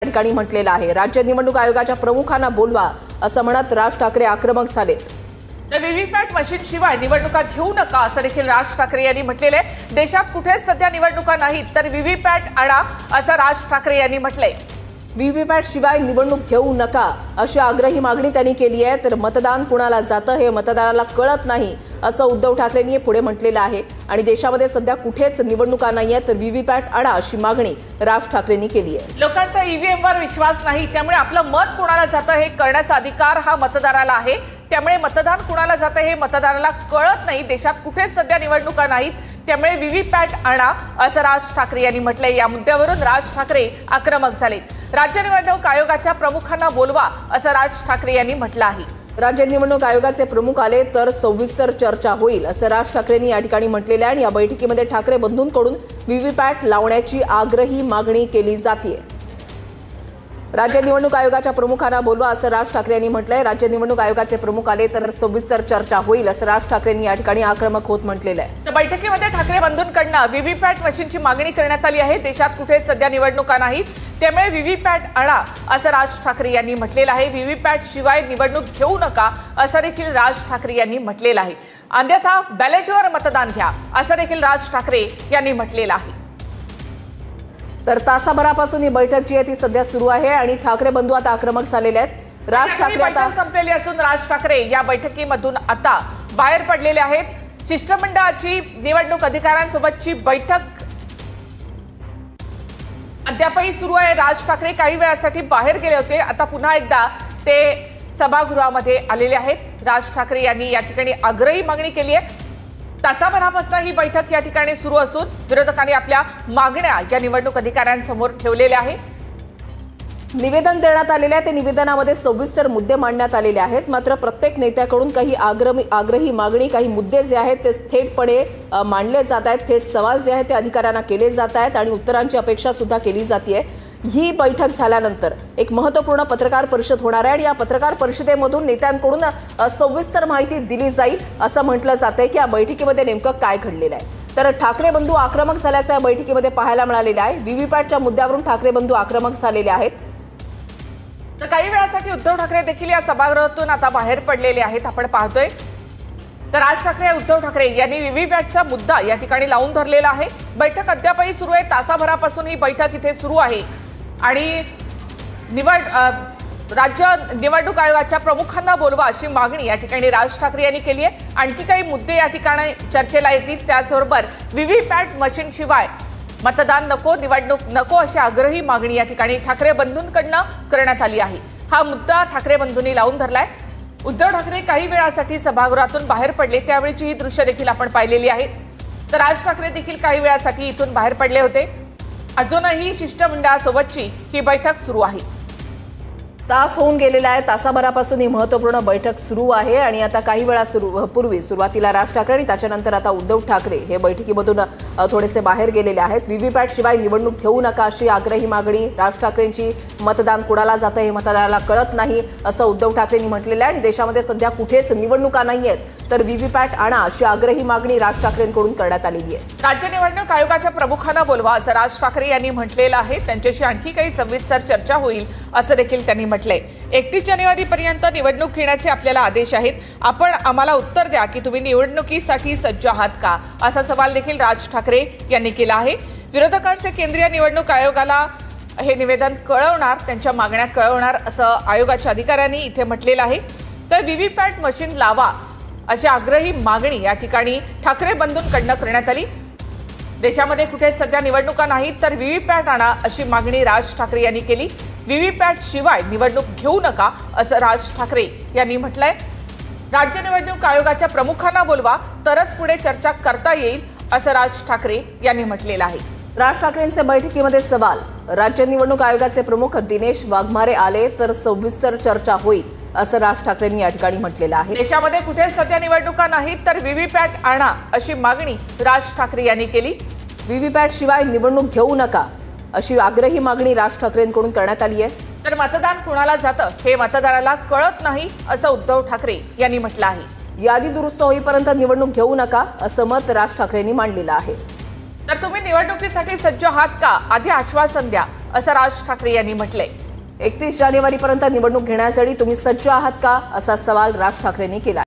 ठिकाणी म्हटलेलं आहे। राज्य निवडणूक आयोगाच्या प्रमुखांना बोलवा असं म्हणत राज ठाकरे आक्रमक झालेत। व्हीव्हीपॅट मशीन शिवाय निवडणुका घेऊ नका असं देखील राज ठाकरे यांनी म्हटलेलं आहे। देशात कुठेच सध्या निवडणुका नाहीत तर व्हीव्हीपॅट आणा असं राज ठाकरे यांनी म्हटलंय। व्हीव्हीपॅट शिवाय निवडणूक घेऊ नका अशी आग्रही मागणी त्यांनी केली आहे। तर मतदान कुणाला जातं हे मतदाराला कळत नाही असं उद्धव ठाकरेंनी पुढे म्हटलेलं आहे। आणि देशामध्ये सध्या कुठेच निवडणुका नाहीये तर व्हीव्हीपॅट आणा अशी मागणी राज ठाकरेंनी केली आहे। लोकांचा ईव्हीएमवर विश्वास नाही, त्यामुळे आपलं मत कुणाला जातं हे कळण्याचा अधिकार हा मतदाराला आहे। त्यामुळे मतदान कुणाला जातं हे मतदाराला कळत नाही। देशात कुठेच सध्या निवडणुका नाहीत त्यामुळे व्हीव्हीपॅट आणा असं राज ठाकरे यांनी म्हटलंय। या मुद्द्यावरून राज ठाकरे आक्रमक झालेत। राज्य निवडणूक आयोगाच्या प्रमुखांना बोलवा असं राज ठाकरे यांनी म्हटलं आहे। राज्य निवडणूक आयोगाचे प्रमुख आले तर सविस्तर चर्चा होईल असं राज ठाकरेंनी या ठिकाणी म्हटलेलं आहे। आणि या बैठकीमध्ये ठाकरे बंधूंकडून व्हीव्हीपॅट लावण्याची आग्रही मागणी केली जाते। राज्य निवडणूक आयोगाच्या प्रमुखांना बोलवा असं राज ठाकरे यांनी म्हटलंय। राज्य निवडणूक आयोगाचे प्रमुख आले तर सविस्तर चर्चा होईल असं राज ठाकरेंनी या ठिकाणी आक्रमक होत म्हटलेलं आहे। तर बैठकीमध्ये ठाकरे बंधूंकडून व्हीव्हीपॅट मशीनची मागणी करण्यात आली आहे। देशात कुठे सध्या निवडणुका नाहीत त्यामुळे व्हीव्हीपॅट आणा असं राज ठाकरे यांनी म्हटलेलं आहे। व्हीव्हीपॅट शिवाय निवडणूक घेऊ नका असं देखील राज ठाकरे यांनी म्हटलेलं आहे। अन्यथा बॅलेटवर मतदान घ्या असं देखील राज ठाकरे यांनी म्हटलेलं आहे। तर तासाभरापासून ही बैठक जी आहे ती सध्या सुरू आहे आणि ठाकरे बंधू आता आक्रमक झालेले आहेत। राज ठाकरे आता संपलेली असून राज ठाकरे या बैठकीमधून आता बाहेर पडलेले आहेत। शिष्टमंडळाची निवडणूक अधिकाऱ्यांसोबतची बैठक अद्यापही सुरू आहे। राज ठाकरे काही वेळासाठी बाहेर गेले होते, आता पुन्हा एकदा ते सभागृहामध्ये आलेले आहेत। राज ठाकरे यांनी या ठिकाणी आग्रही मागणी केली आहे। तासाभरापासून ही बैठक या ठिकाणी सुरू असून विरोधकांनी आपल्या मागण्या या निवडणूक अधिकाऱ्यांसमोर ठेवलेल्या आहेत। निवेदन देण्यात आलेले आहे, ते निवेदनामध्ये सविस्तर मुद्दे मांडण्यात आलेले आहेत। मात्र प्रत्येक नेत्याकडून काही आग्रही मागणी, काही मुद्दे जे आहेत ते थेटपणे मांडले जात आहेत। थेट सवाल जे आहेत ते अधिकाऱ्यांना केले जात आहेत आणि उत्तरांची अपेक्षा सुद्धा केली जाते। ही बैठक झाल्यानंतर एक महत्त्वपूर्ण पत्रकार परिषद होणार आहे आणि या पत्रकार परिषदेमधून नेत्यांकडून सविस्तर माहिती दिली जाईल असं म्हटलं जातंय की या बैठकीमध्ये नेमकं काय घडलेलं आहे। तर ठाकरे बंधू आक्रमक झाल्याचं या बैठकीमध्ये पाहायला मिळालेलं आहे। व्हीव्हीपॅटच्या मुद्द्यावरून ठाकरे बंधू आक्रमक झालेले आहेत। तर काही वेळासाठी उद्धव ठाकरे देखील या सभागृहातून आता बाहेर पडलेले आहेत, आपण पाहतोय। तर राज ठाकरे उद्धव ठाकरे यांनी व्हीव्हीपॅटचा मुद्दा या ठिकाणी लावून धरलेला आहे। बैठक अद्यापही सुरू आहे, तासाभरापासून ही बैठक इथे सुरू आहे आणि राज्य निवडणूक आयोगाच्या प्रमुखांना बोलवा अशी मागणी या ठिकाणी राज ठाकरे यांनी केली आहे। आणखी काही मुद्दे या ठिकाणी चर्चेला येतील, त्याचबरोबर व्हीव्हीपॅट मशीन शिवाय मतदान नको, निवडणूक नको अशी आग्रही मागणी या ठिकाणी ठाकरे बंधूंकडून करण्यात आली आहे। हा मुद्दा ठाकरे बंधूंनी लावून धरलाय। उद्धव ठाकरे काही वेळासाठी सभागृहातून बाहेर पडले, त्यावेळीची ही दृश्य देखील आपण पाहिलेली आहेत। तर राज ठाकरे देखील काही वेळासाठी इथून बाहेर पडले होते। अजूनही शिष्टमंडळासोबतची ही बैठक सुरू आहे। तास होऊन गेलेला आहे, तासाभरापासून ही महत्त्वपूर्ण बैठक सुरू आहे आणि आता काही वेळा पूर्वी सुरुवातीला राज ठाकरे आणि त्याच्यानंतर आता उद्धव ठाकरे हे बैठकीमधून थोडेसे बाहेर गेलेले आहेत। व्हीव्हीपॅट शिवाय निवडणूक घेऊ नका अशी आग्रही मागणी राज ठाकरेंची। मतदान कुणाला जातं हे मतदाराला कळत नाही असं उद्धव ठाकरेंनी म्हटलेलं आहे आणि देशामध्ये सध्या कुठेच निवडणुका नाहीयेत तर व्हीव्हीपॅट आणा अशी आग्रही मागणी राज ठाकरेंकडून करण्यात आलेली आहे। राज्य निवडणूक आयोगाच्या प्रमुखांना बोलवा असं राज ठाकरे यांनी म्हटलेलं आहे। त्यांच्याशी आणखी काही सविस्तर चर्चा होईल असं देखील त्यांनी म्हटलंय। 31 जानेवारीपर्यंत निवडणूक घेण्याचे आपल्याला आदेश आहेत, आपण आम्हाला उत्तर द्या की तुम्ही निवडणुकीसाठी सज्ज आहात का असा सवाल देखील राज ठाकरे यांनी केला आहे। विरोधकांचे केंद्रीय निवडणूक आयोगाला हे निवेदन कळवणार, त्यांच्या मागण्या कळवणार असं आयोगाच्या अधिकाऱ्यांनी इथे म्हटलेलं आहे। तर व्हीव्हीपॅट मशीन लावा अशी आग्रही मागणी या ठिकाणी ठाकरे बंधूंकडून करण्यात आली। देशामध्ये कुठे सध्या निवडणुका नाहीत तर व्हीव्हीपॅट आणा अशी मागणी राज ठाकरे यांनी केली। व्हीव्हीपॅट शिवाय निवडणूक घेऊ नका असं राज ठाकरे यांनी म्हटलंय। राज्य निवडणूक आयोगाच्या प्रमुखांना बोलवा तरच पुढे चर्चा करता येईल असं राज ठाकरे यांनी म्हटलेलं आहे। राज ठाकरेंचे बैठकीमध्ये सवाल, राज्य निवडणूक आयोगाचे प्रमुख दिनेश वाघमारे आले तर सविस्तर चर्चा होईल असं राज ठाकरेंनी या ठिकाणी म्हटलेलं आहे। देशामध्ये कुठे सध्या निवडणुका नाहीत तर व्हीव्हीपॅट आणा अशी मागणी राज ठाकरे यांनी केली। व्हीव्हीपॅट शिवाय निवडणूक घेऊ नका अशी आग्रही मागणी राज ठाकरेंकडून करण्यात आली आहे। तर मतदान कुणाला जातं हे मतदाराला कळत नाही असं उद्धव ठाकरे यांनी म्हटलं आहे। यादी दुरुस्त होईपर्यंत निवडणूक घेऊ नका असं मत राज ठाकरेंनी मांडलेलं आहे। तर तुम्ही निवडणुकीसाठी सज्ज आहात का, आधी आश्वासन द्या असं राज ठाकरे यांनी म्हटलंय. 31 जानेवारीपर्यंत निवडणूक घेण्यासाठी तुम्ही सज्ज आहात का, असा सवाल राज ठाकरेंनी केला.